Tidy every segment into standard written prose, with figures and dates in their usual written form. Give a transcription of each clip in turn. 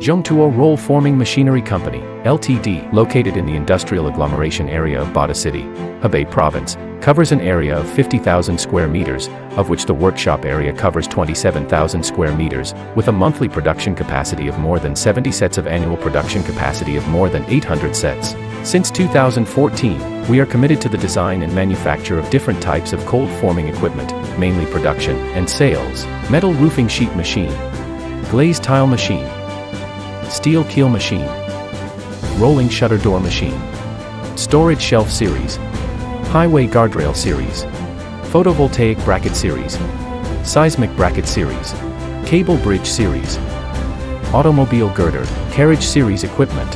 Zhongtuo Roll Forming Machinery Co.Ltd., Ltd., located in the industrial agglomeration area of Bada City, Hebei Province, covers an area of 50,000 square meters, of which the workshop area covers 27,000 square meters, with a monthly production capacity of more than 70 sets of annual production capacity of more than 800 sets. Since 2014, we are committed to the design and manufacture of different types of cold forming equipment, mainly production and sales, metal roofing sheet machine, glazed tile machine, steel keel machine, rolling shutter door machine, storage shelf series, highway guardrail series, photovoltaic bracket series, seismic bracket series, cable bridge series, automobile girder, carriage series equipment,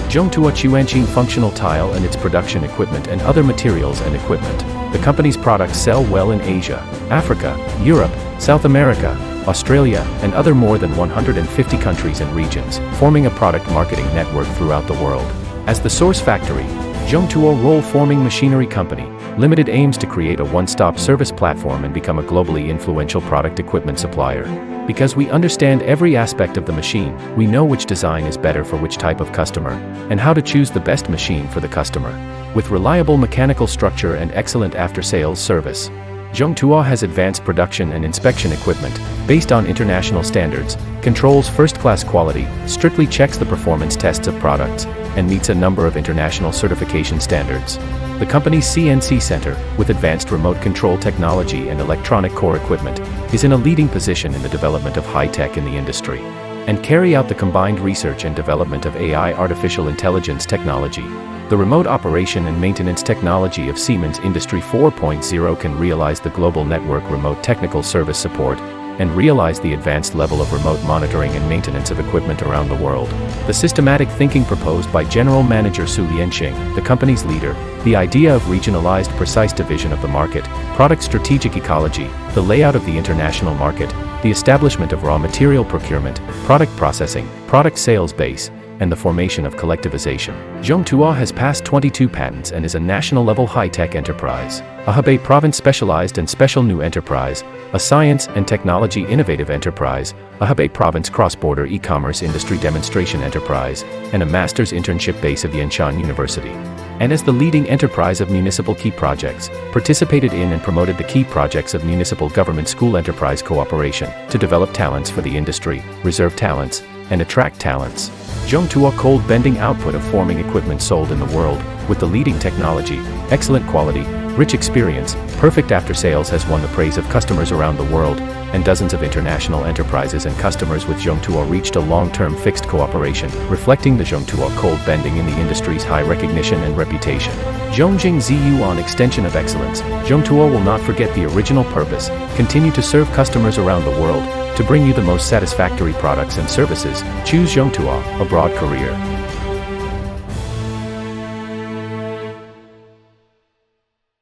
Zhongtuo Chuanqing functional tile and its production equipment and other materials and equipment. The company's products sell well in Asia, Africa, Europe, South America, Australia, and other more than 150 countries and regions, forming a product marketing network throughout the world. As the source factory, Zhongtuo Roll Forming Machinery Company Limited aims to create a one-stop service platform and become a globally influential product equipment supplier. Because we understand every aspect of the machine, we know which design is better for which type of customer, and how to choose the best machine for the customer. With reliable mechanical structure and excellent after-sales service, Zhongtuo has advanced production and inspection equipment, based on international standards, controls first-class quality, strictly checks the performance tests of products, and meets a number of international certification standards. The company's CNC Center, with advanced remote control technology and electronic core equipment, is in a leading position in the development of high-tech in the industry, and carry out the combined research and development of AI artificial intelligence technology. The remote operation and maintenance technology of Siemens Industry 4.0 can realize the global network remote technical service support, and realize the advanced level of remote monitoring and maintenance of equipment around the world. The systematic thinking proposed by General Manager Su Lianxing, the company's leader, the idea of regionalized precise division of the market, product strategic ecology, the layout of the international market, the establishment of raw material procurement, product processing, product sales base, and the formation of collectivization. Zhongtuo has passed 22 patents and is a national-level high-tech enterprise, a Hebei Province specialized and special new enterprise, a science and technology innovative enterprise, a Hebei Province cross-border e-commerce industry demonstration enterprise, and a master's internship base of Yanshan University. And as the leading enterprise of municipal key projects, participated in and promoted the key projects of municipal government school enterprise cooperation to develop talents for the industry, reserve talents, and attract talents. Zhongtuo cold bending output of forming equipment sold in the world, with the leading technology, excellent quality, rich experience, perfect after-sales has won the praise of customers around the world, and dozens of international enterprises and customers with Zhongtuo reached a long-term fixed cooperation, reflecting the Zhongtuo cold bending in the industry's high recognition and reputation. Zhongjing Ziyu on extension of excellence, Zhongtuo will not forget the original purpose, continue to serve customers around the world, to bring you the most satisfactory products and services. Choose Zhongtuo, a broad career.